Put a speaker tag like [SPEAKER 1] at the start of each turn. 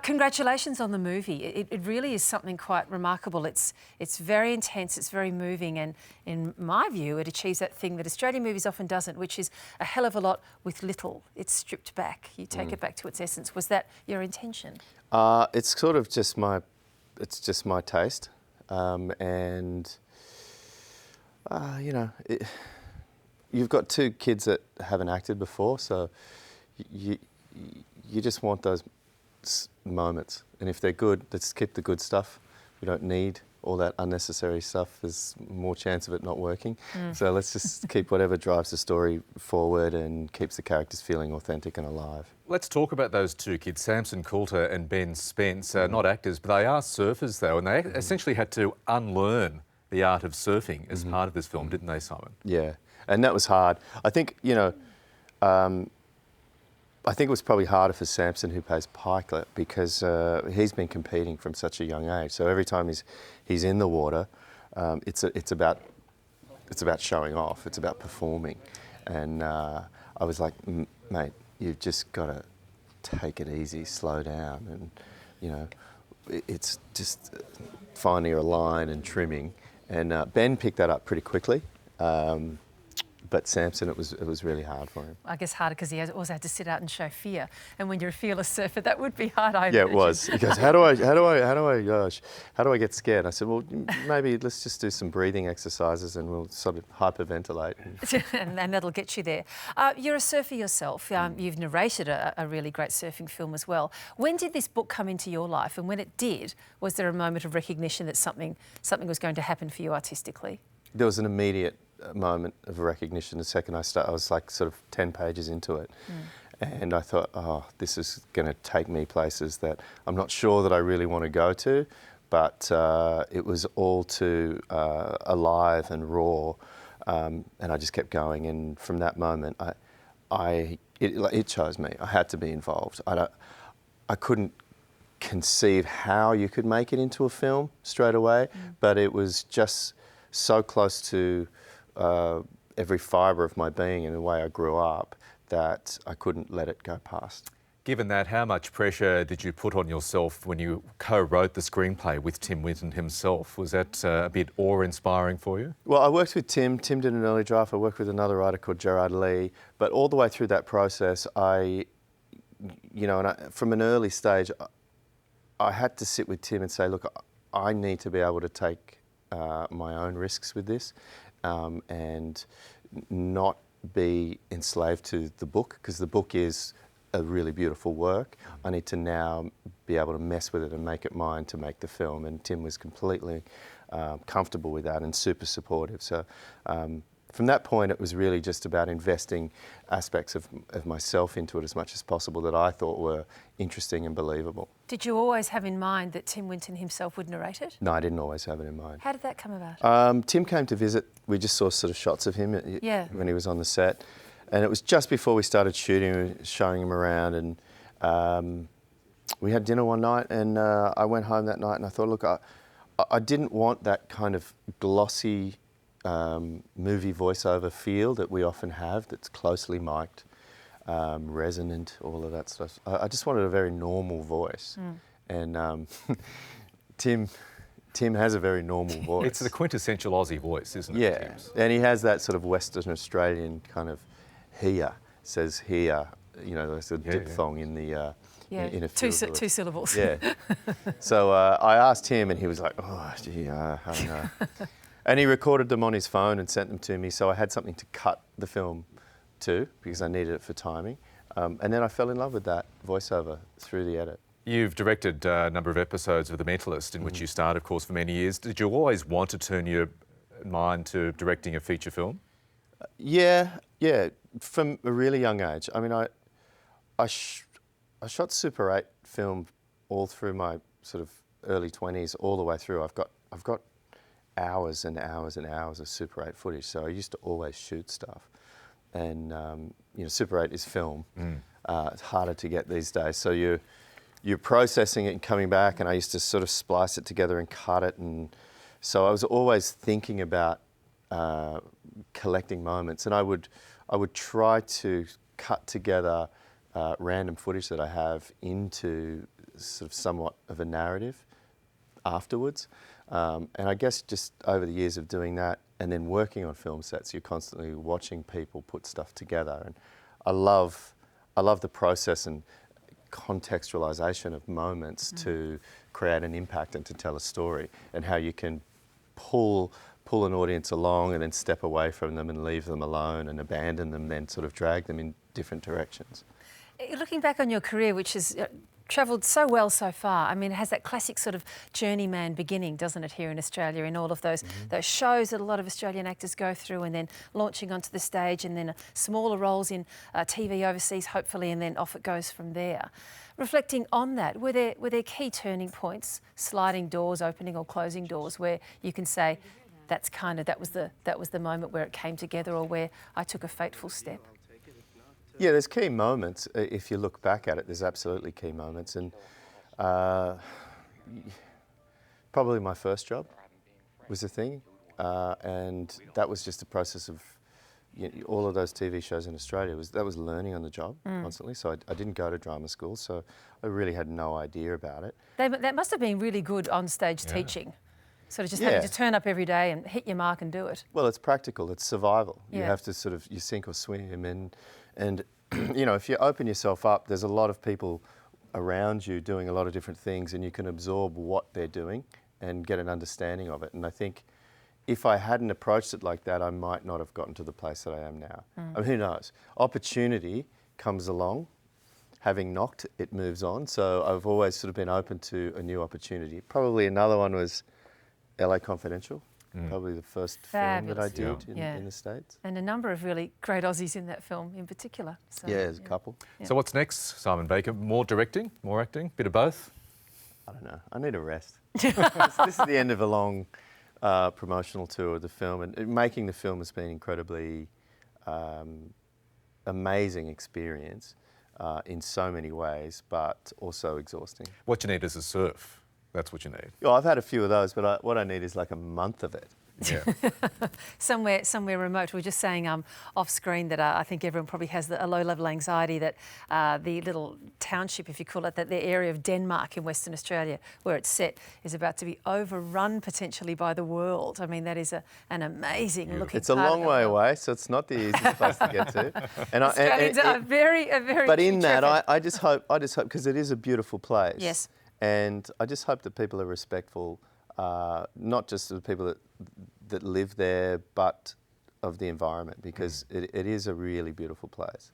[SPEAKER 1] Congratulations on the movie. It really is something quite remarkable. It's very intense, it's very moving, and in my view, it achieves that thing that Australian movies often doesn't, which is a hell of a lot with little. It's stripped back. You take it back to its essence. Was that your intention?
[SPEAKER 2] It's sort of just my taste, and you know, you've got two kids that haven't acted before, so you just want those moments, and if they're good, let's keep the good stuff. We don't need all that unnecessary stuff. There's more chance of it not working. So let's just keep whatever drives the story forward and keeps the characters feeling authentic and alive.
[SPEAKER 3] Let's talk about those two kids, Samson Coulter and Ben Spence. Not actors, but they are surfers though, and they essentially had to unlearn the art of surfing as part of this film, didn't they, Simon? Yeah,
[SPEAKER 2] and that was hard. I think, you know, I think it was probably harder for Samson, who plays Pikelet, because he's been competing from such a young age. So every time he's in the water, it's about showing off. It's about performing. And I was like, mate, you've just got to take it easy, slow down, and you know, it's just finding a line and trimming. And Ben picked that up pretty quickly. But Samson, it was really hard for him.
[SPEAKER 1] I guess harder because he also had to sit out and show fear. And when you're a fearless surfer, that would be hard. I
[SPEAKER 2] imagine. It was. He goes, how do I get scared? I said, well, maybe let's just do some breathing exercises and we'll sort of hyperventilate.
[SPEAKER 1] and that'll get you there. You're a surfer yourself. You've narrated a really great surfing film as well. When did this book come into your life? And when it did, was there a moment of recognition that something was going to happen for you artistically?
[SPEAKER 2] There was an immediate moment of recognition. The second I was like sort of 10 pages into it. And I thought, oh, this is going to take me places that I'm not sure that I really want to go to, but it was all too alive and raw, and I just kept going. And from that moment, it chose me. I had to be involved. I couldn't conceive how you could make it into a film straight away, but it was just so close to every fibre of my being and the way I grew up that I couldn't let it go past.
[SPEAKER 3] Given that, how much pressure did you put on yourself when you co-wrote the screenplay with Tim Winton himself? Was that a bit awe-inspiring for you?
[SPEAKER 2] Well, I worked with Tim. Tim did an early draft. I worked with another writer called Gerard Lee. But all the way through that process, from an early stage, I had to sit with Tim and say, look, I need to be able to take my own risks with this. And not be enslaved to the book, because the book is a really beautiful work. I need to now be able to mess with it and make it mine to make the film. And Tim was completely comfortable with that and super supportive. So from that point, it was really just about investing aspects of myself into it as much as possible that I thought were interesting and believable.
[SPEAKER 1] Did you always have in mind that Tim Winton himself would narrate it?
[SPEAKER 2] No, I didn't always have it in mind.
[SPEAKER 1] How did that come about?
[SPEAKER 2] Tim came to visit. We just saw sort of shots of him when he was on the set. And it was just before we started shooting, showing him around. And we had dinner one night, and I went home that night and I thought, look, I didn't want that kind of glossy movie voiceover feel that we often have, that's closely mic'd, resonant, all of that stuff. I just wanted a very normal voice. And Tim has a very normal voice.
[SPEAKER 3] It's the quintessential Aussie voice, isn't it?
[SPEAKER 2] Yeah,
[SPEAKER 3] Tim's?
[SPEAKER 2] And he has that sort of Western Australian kind of says here, you know, there's a diphthong in the in a
[SPEAKER 1] two syllables.
[SPEAKER 2] Yeah. So I asked him, and he was like, oh, gee, I don't know. And he recorded them on his phone and sent them to me, so I had something to cut the film to, because I needed it for timing. And then I fell in love with that voiceover through the edit.
[SPEAKER 3] You've directed a number of episodes of The Mentalist, in which you starred, of course, for many years. Did you always want to turn your mind to directing a feature film?
[SPEAKER 2] Yeah, from a really young age. I mean, I shot Super 8 film all through my sort of early 20s, all the way through. I've got hours and hours and hours of Super 8 footage, so I used to always shoot stuff. And Super 8 is film. It's harder to get these days, so you're processing it and coming back, and I used to sort of splice it together and cut it, and so I was always thinking about collecting moments, and I would try to cut together random footage that I have into sort of somewhat of a narrative afterwards. And I guess just over the years of doing that and then working on film sets, you're constantly watching people put stuff together. And I love the process and contextualization of moments to create an impact and to tell a story, and how you can pull an audience along and then step away from them and leave them alone and abandon them, then sort of drag them in different directions.
[SPEAKER 1] Looking back on your career, which has travelled so well so far, I mean, it has that classic sort of journeyman beginning, doesn't it, here in Australia, in all of those shows that a lot of Australian actors go through, and then launching onto the stage, and then smaller roles in TV overseas, hopefully, and then off it goes from there. Reflecting on that, were there key turning points, sliding doors, opening or closing doors, where you can say, that was the moment where it came together, or where I took a fateful step?
[SPEAKER 2] Yeah, there's key moments. If you look back at it, there's absolutely key moments. And probably my first job was the thing. And that was just a process of all of those TV shows in Australia. That was learning on the job constantly. So I didn't go to drama school, so I really had no idea about it.
[SPEAKER 1] That must have been really good on-stage teaching. Sort of just having to turn up every day and hit your mark and do it.
[SPEAKER 2] Well, it's practical. It's survival. You have to sort of, you sink or swim. And if you open yourself up, there's a lot of people around you doing a lot of different things, and you can absorb what they're doing and get an understanding of it. And I think if I hadn't approached it like that, I might not have gotten to the place that I am now. I mean, who knows? Opportunity comes along. Having knocked, it moves on. So I've always sort of been open to a new opportunity. Probably another one was LA Confidential. Probably the first film that I did in the States.
[SPEAKER 1] And a number of really great Aussies in that film in particular. So,
[SPEAKER 2] there's a couple.
[SPEAKER 1] Yeah.
[SPEAKER 3] So what's next, Simon Baker? More directing, more acting, bit of both?
[SPEAKER 2] I don't know. I need a rest. This is the end of a long promotional tour of the film, and making the film has been incredibly amazing experience in so many ways, but also exhausting.
[SPEAKER 3] What you need is a surf. That's what you need.
[SPEAKER 2] Well, I've had a few of those, but what I need is like a month of it.
[SPEAKER 3] Yeah.
[SPEAKER 1] somewhere remote. We were just saying off screen that I think everyone probably has a low-level anxiety that the little township, if you call it that, the area of Denmark in Western Australia where it's set is about to be overrun potentially by the world. I mean, that is an amazing looking.
[SPEAKER 2] It's a long way away, so it's not the easiest place to get to. And
[SPEAKER 1] Australians are very.
[SPEAKER 2] But in that, I just hope because it is a beautiful place.
[SPEAKER 1] Yes.
[SPEAKER 2] And I just hope that people are respectful, not just of the people that live there, but of the environment, because it is a really beautiful place.